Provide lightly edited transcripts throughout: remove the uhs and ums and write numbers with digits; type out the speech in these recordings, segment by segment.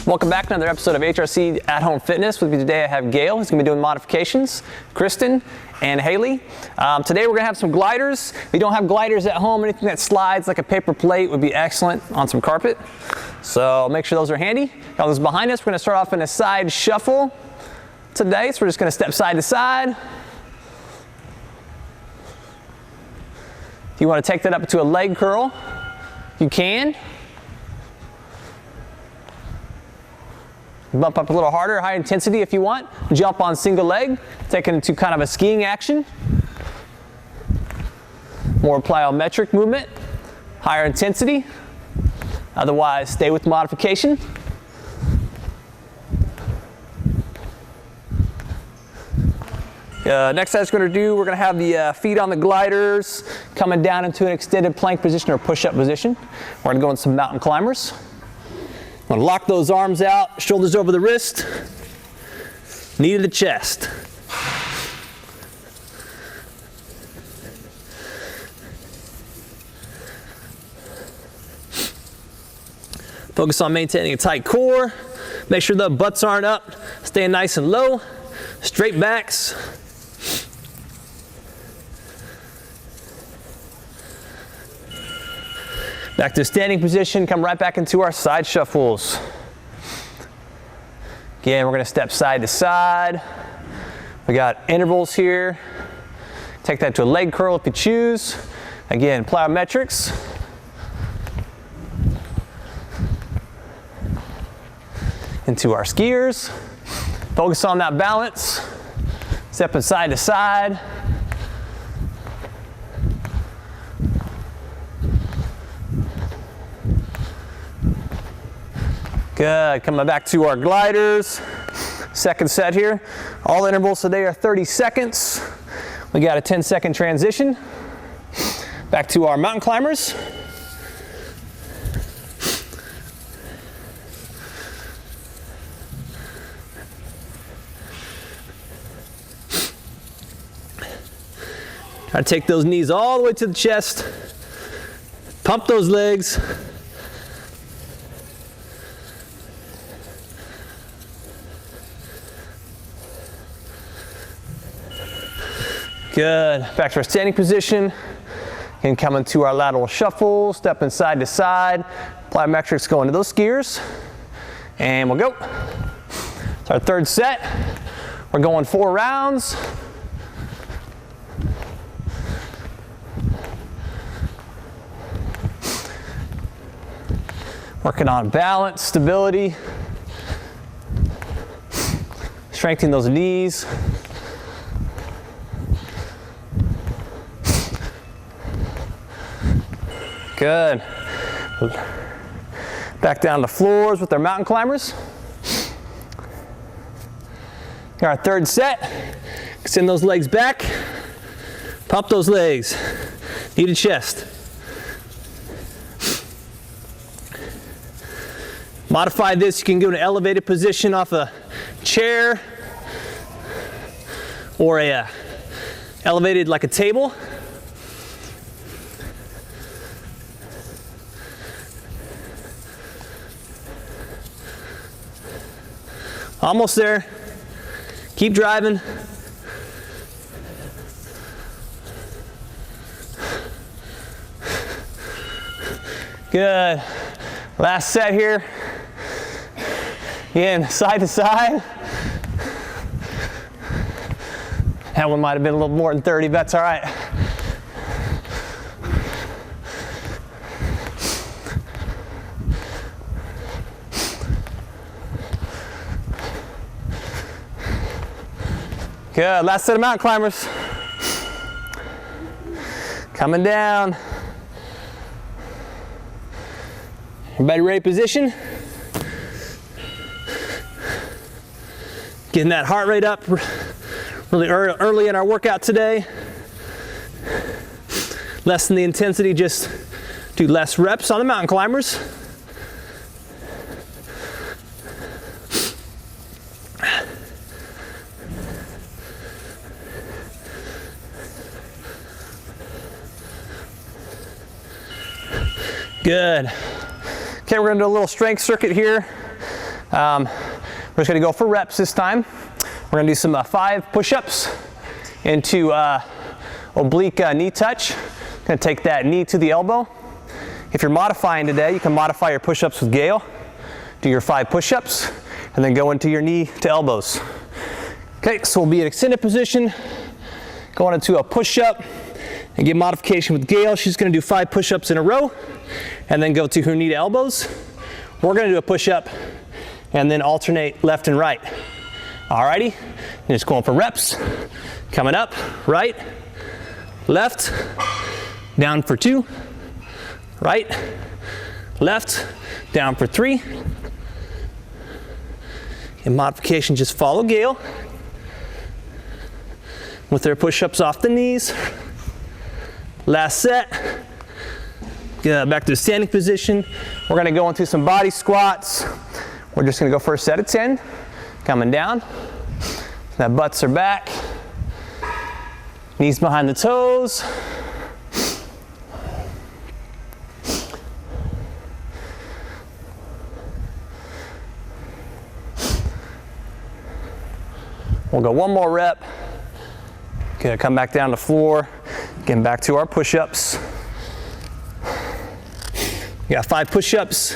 Welcome back to another episode of HRC At Home Fitness. With me today I have Gail, who's going to be doing modifications, Kristen, and Haley. Today we're going to have some gliders. If you don't have gliders at home, anything that slides like a paper plate would be excellent on some carpet. So make sure those are handy. Got those behind us. We're going to start off in a side shuffle today. So we're just going to step side to side. If you want to take that up to a leg curl, you can. Bump up a little harder, high intensity if you want. Jump on single leg, take it into kind of a skiing action. More plyometric movement, higher intensity. Otherwise, stay with modification. Next exercise we're going to do, we're going to have the feet on the gliders coming down into an extended plank position or push-up position. We're going to go in some mountain climbers. I'm going to lock those arms out, shoulders over the wrist, knee to the chest. Focus on maintaining a tight core. Make sure the butts aren't up, staying nice and low, straight backs. Back to a standing position, come right back into our side shuffles. Again, we're going to step side to side. We got intervals here. Take that to a leg curl if you choose. Again, plyometrics. Into our skiers. Focus on that balance. Stepping side to side. Good, coming back to our gliders. Second set here. All intervals today are 30 seconds. We got a 10-second transition. Back to our mountain climbers. Try to take those knees all the way to the chest. Pump those legs. Good. Back to our standing position. And come into our lateral shuffle, stepping side to side. Plyometrics go into those skiers. And we'll go. It's our third set. We're going 4 rounds. Working on balance, stability. Strengthening those knees. Good. Back down to floors with our mountain climbers. Our third set. Extend those legs back. Pump those legs. Knee to chest. Modify this. You can go to an elevated position off a chair or a elevated like a table. Almost there. Keep driving. Good. Last set here. Again, side to side. That one might have been a little more than 30, but that's all right. Good, last set of mountain climbers. Coming down. Everybody ready position? Getting that heart rate up really early in our workout today. Lessen the intensity, just do less reps on the mountain climbers. Good. Okay, we're gonna do a little strength circuit here. We're just gonna go for reps this time. We're gonna do some 5 push-ups into oblique knee touch. Gonna take that knee to the elbow. If you're modifying today, you can modify your push-ups with Gail. Do your 5 push-ups and then go into your knee to elbows. Okay, so we'll be in extended position, going into a push-up and get modification with Gail. She's gonna do 5 push-ups in a row and then go to her knee to elbows. We're gonna do a push-up and then alternate left and right. Alrighty, and just going for reps. Coming up, right, left, down for 2, right, left, down for 3. In modification, just follow Gail with their push-ups off the knees. Last set. Back to the standing position. We're gonna go into some body squats. We're just gonna go for a set of 10. Coming down. That butts are back. Knees behind the toes. We'll go one more rep. Okay, come back down to the floor. Getting back to our push-ups. We got 5 push-ups.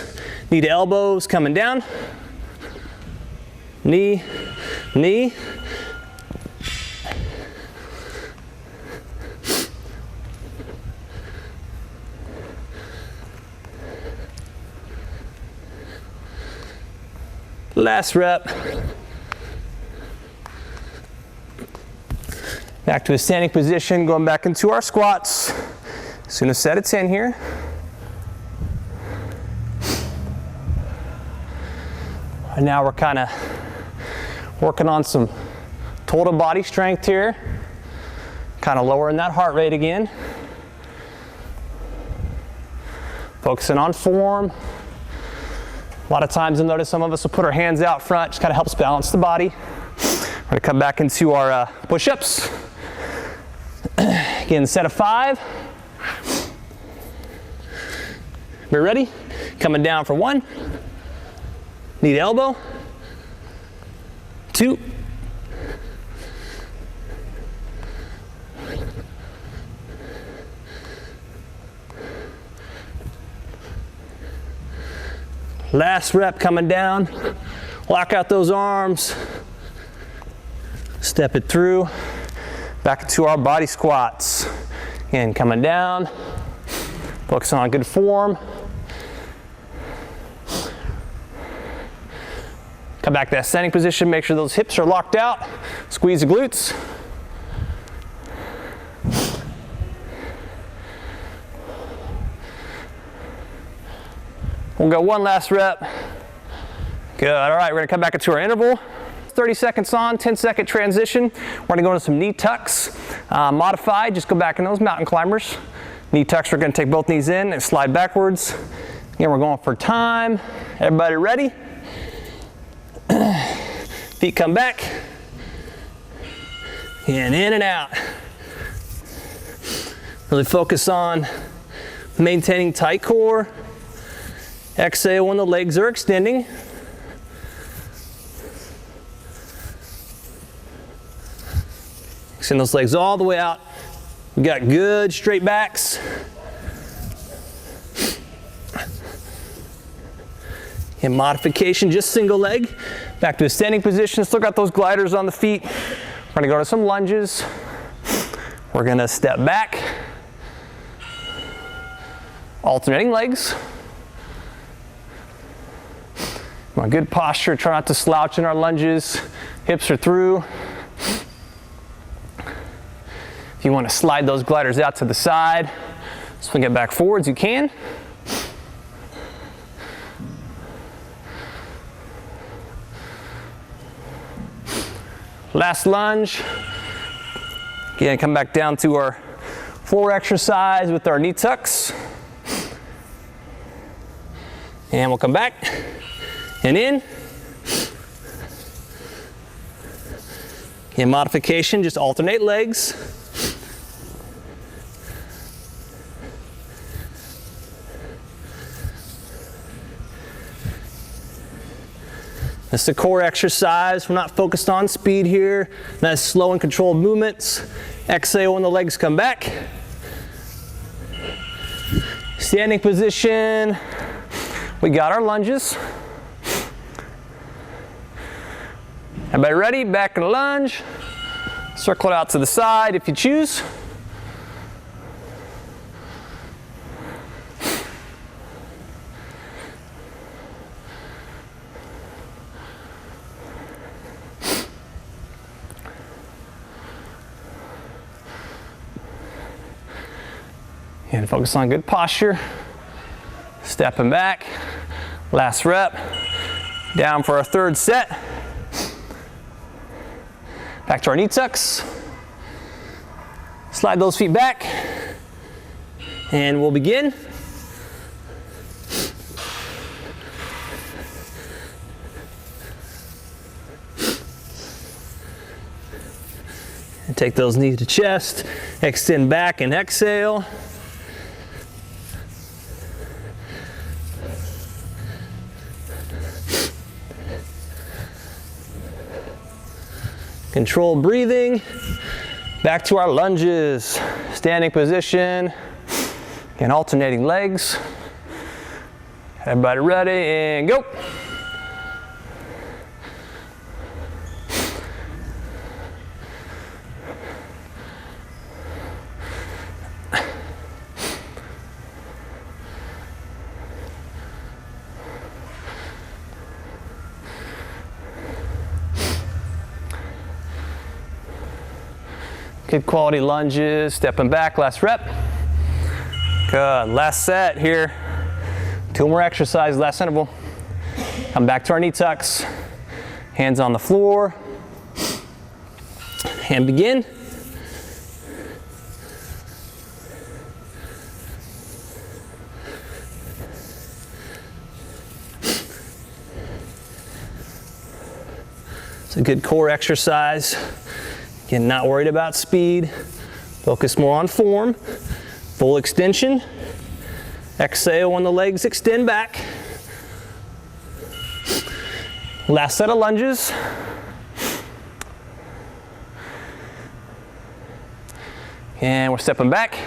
Knee to elbows, coming down. Knee, knee. Last rep. Back to a standing position, going back into our squats. Just gonna set of 10 here. And now we're kind of working on some total body strength here. Kind of lowering that heart rate again. Focusing on form. A lot of times you'll notice some of us will put our hands out front, just kind of helps balance the body. We're gonna come back into our push-ups. Again, set of 5. We're ready? Coming down for 1. Knee to elbow. 2. Last rep coming down. Lock out those arms. Step it through. Back to our body squats. Again, coming down. Focusing on good form. Come back to that standing position. Make sure those hips are locked out. Squeeze the glutes. We'll go one last rep. Good. All right, we're gonna come back into our interval. 30 seconds on, 10-second transition. We're gonna go into some knee tucks. Modified, just go back in those mountain climbers. Knee tucks, we're gonna take both knees in and slide backwards. Again, we're going for time. Everybody ready? Feet come back. And in and out. Really focus on maintaining tight core. Exhale when the legs are extending. Extend those legs all the way out. We got good straight backs. In modification, just single leg. Back to a standing position. Still got those gliders on the feet. We're gonna go to some lunges. We're gonna step back. Alternating legs. My good posture, try not to slouch in our lunges. Hips are through. If you want to slide those gliders out to the side, swing it back forwards, you can. Last lunge. Again, come back down to our floor exercise with our knee tucks. And we'll come back. And in. In modification, just alternate legs. This is a core exercise. We're not focused on speed here. Nice slow and controlled movements. Exhale when the legs come back. Standing position. We got our lunges. Everybody ready? Back in a lunge. Circle it out to the side if you choose. And focus on good posture. Stepping back. Last rep. Down for our third set. Back to our knee tucks. Slide those feet back. And we'll begin. And take those knees to chest. Extend back and exhale. Controlled breathing. Back to our lunges. Standing position. And alternating legs. Everybody ready? And go. Good quality lunges, stepping back, last rep. Good, last set here. 2 more exercises, last interval. Come back to our knee tucks. Hands on the floor. And begin. It's a good core exercise. Again, not worried about speed. Focus more on form. Full extension. Exhale when the legs extend back. Last set of lunges. And we're stepping back.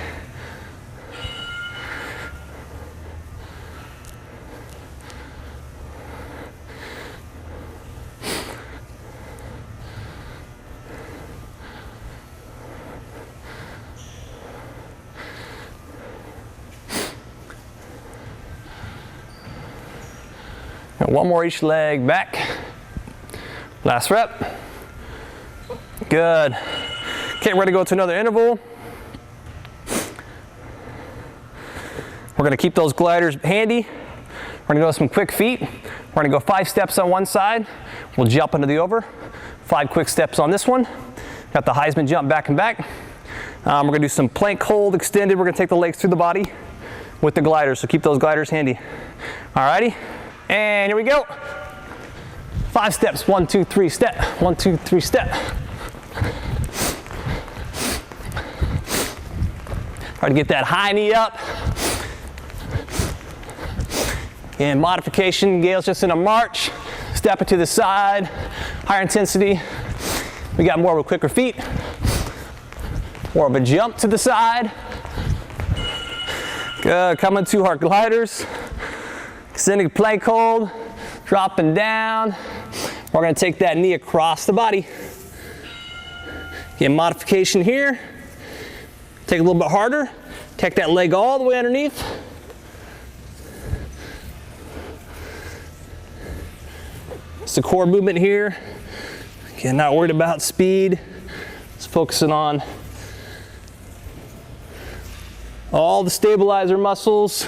And 1 more each leg, back. Last rep. Good. Okay, we're gonna go to another interval. We're gonna keep those gliders handy. We're gonna go with some quick feet. We're gonna go 5 steps on one side. We'll jump into the over. 5 quick steps on this one. Got the Heisman jump back and back. We're gonna do some plank hold extended. We're gonna take the legs through the body with the gliders, so keep those gliders handy. Alrighty. And here we go. 5 steps. 1, 2, 3, step. 1, 2, 3, step. Try to get that high knee up. And modification, Gail's just in a march. Step it to the side. Higher intensity. We got more of a quicker feet. More of a jump to the side. Good. Coming to our gliders. Extending plank hold, dropping down. We're gonna take that knee across the body. Get modification here. Take a little bit harder. Take that leg all the way underneath. It's a core movement here. Again, not worried about speed. Just focusing on all the stabilizer muscles.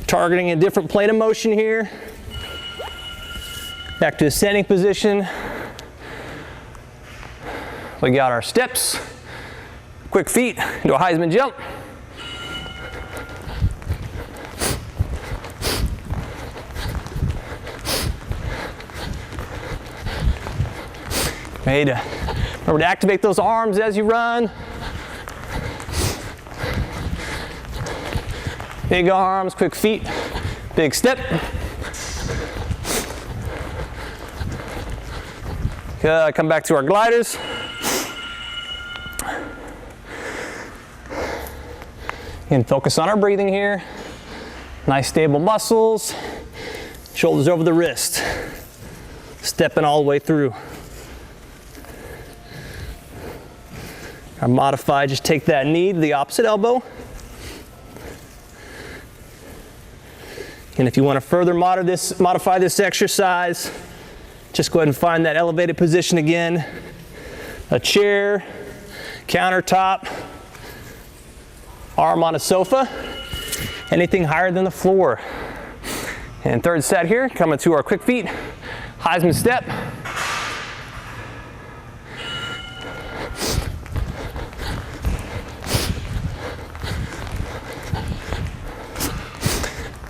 Targeting a different plane of motion here. Back to a standing position. We got our steps. Quick feet into a Heisman jump. Remember to activate those arms as you run. Big arms, quick feet, big step. Good, come back to our gliders. And focus on our breathing here. Nice stable muscles. Shoulders over the wrist. Stepping all the way through. Our modified, just take that knee to the opposite elbow. And if you want to further modify this exercise, just go ahead and find that elevated position again. A chair, countertop, arm on a sofa, anything higher than the floor. And third set here, coming to our quick feet, Heisman step.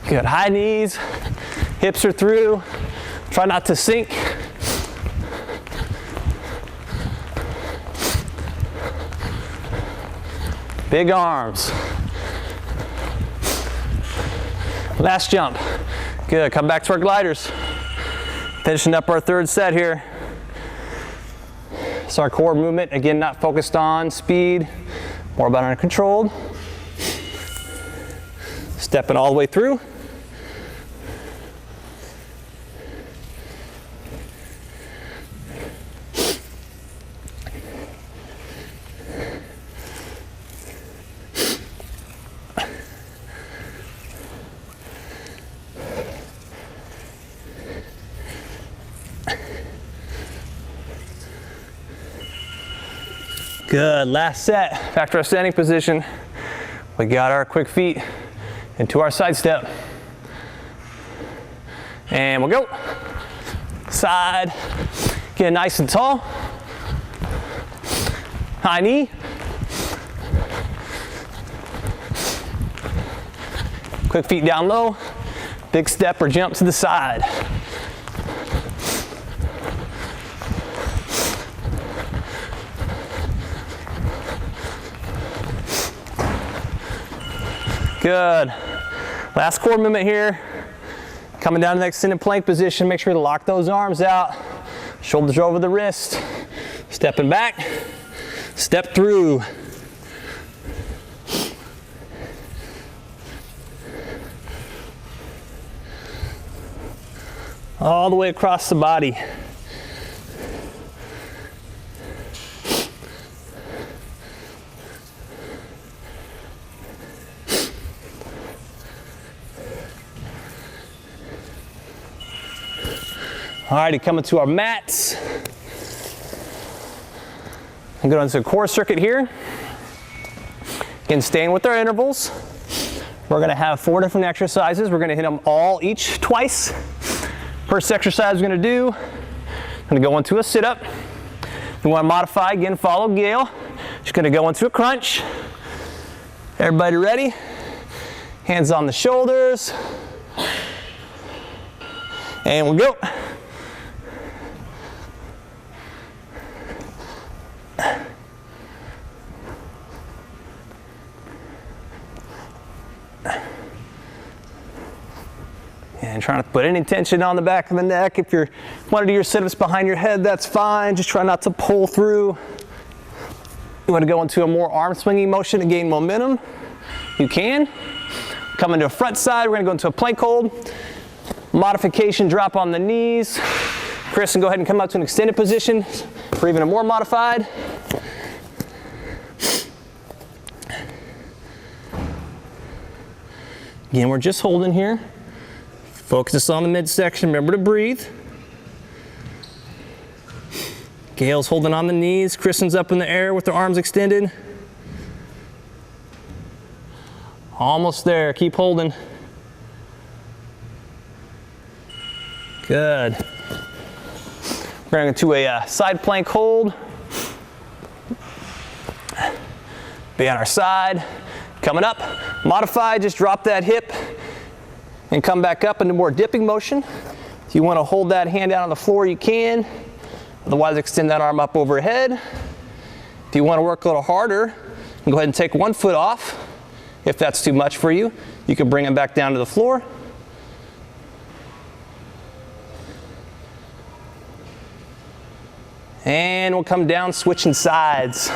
Good, high knees, hips are through, try not to sink. Big arms. Last jump. Good, come back to our gliders. Finishing up our third set here. So our core movement, again, not focused on speed, more about uncontrolled. Stepping all the way through. Good, last set. Back to our standing position. We got our quick feet into our side step. And we'll go. Side, get nice and tall. High knee. Quick feet down low. Big step or jump to the side. Good. Last core movement here. Coming down to the extended plank position. Make sure to lock those arms out. Shoulders over the wrist. Stepping back. Step through. All the way across the body. Alrighty, coming to our mats. I'm going to the core circuit here. Again, staying with our intervals. We're going to have 4 different exercises. We're going to hit them all each twice. First exercise we're going to do, I'm going to go into a sit-up. If you want to modify, again, follow Gail. Just going to go into a crunch. Everybody ready? Hands on the shoulders. And we'll go. And trying not to put any tension on the back of the neck. If you want to do your sit-ups behind your head, that's fine. Just try not to pull through. You want to go into a more arm swinging motion to gain momentum. You can. Come into a front side. We're going to go into a plank hold. Modification, drop on the knees. Chris, and go ahead and come out to an extended position for even a more modified. Again, we're just holding here. Focus on the midsection, remember to breathe. Gail's holding on the knees, Kristen's up in the air with their arms extended. Almost there, keep holding. Good. We're going to a side plank hold. Be on our side. Coming up, modify, just drop that hip and come back up into more dipping motion. If you want to hold that hand down on the floor, you can. Otherwise, extend that arm up overhead. If you want to work a little harder, go ahead and take one foot off. If that's too much for you, you can bring it back down to the floor. And we'll come down, switching sides.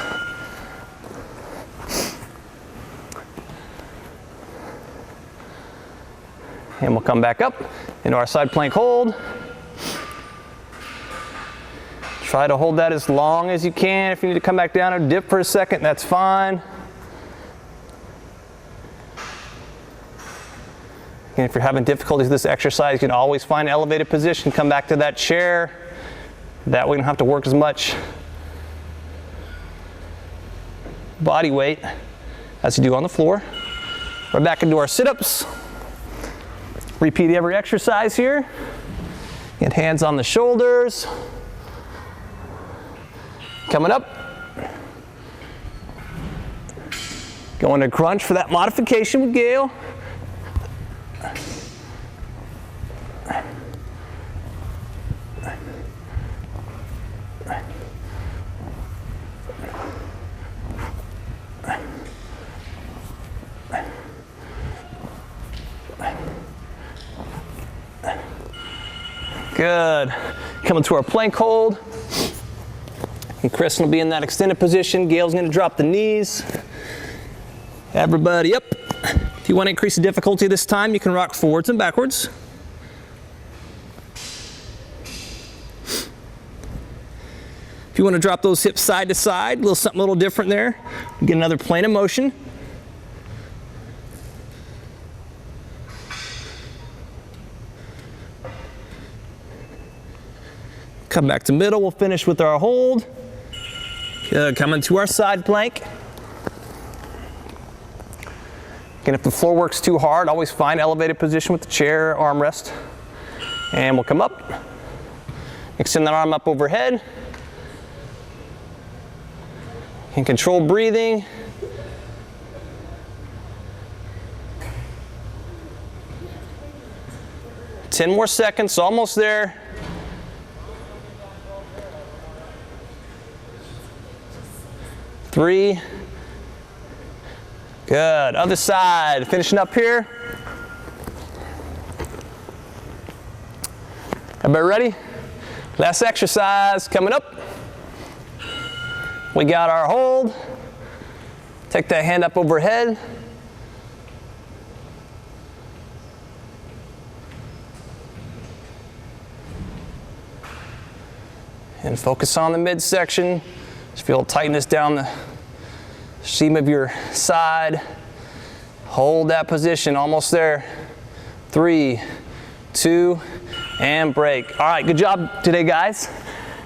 And we'll come back up into our side plank hold. Try to hold that as long as you can. If you need to come back down or dip for a second, that's fine. And if you're having difficulties with this exercise, you can always find an elevated position, come back to that chair. That way you don't have to work as much body weight as you do on the floor. We're back into our sit-ups. Repeat every exercise here. Get hands on the shoulders. Coming up. Going to crunch for that modification with Gail. Good. Coming to our plank hold. And Kristen will be in that extended position. Gail's going to drop the knees. Everybody up. If you want to increase the difficulty this time, you can rock forwards and backwards. If you want to drop those hips side to side, something a little different there. Get another plane of motion. Come back to middle, we'll finish with our hold. Good, coming to our side plank. Again, if the floor works too hard, always find elevated position with the chair, armrest. And we'll come up. Extend that arm up overhead. And control breathing. Ten more seconds, almost there. Three. Good. Other side. Finishing up here. Everybody ready? Last exercise coming up. We got our hold. Take that hand up overhead. And focus on the midsection. Just feel tightness down the seam of your side. Hold that position, almost there. 3, 2, and break. All right, good job today, guys.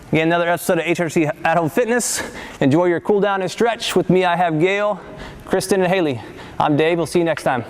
Again, another episode of HRC At Home Fitness. Enjoy your cool down and stretch. With me, I have Gail, Kristen, and Haley. I'm Dave. We'll see you next time.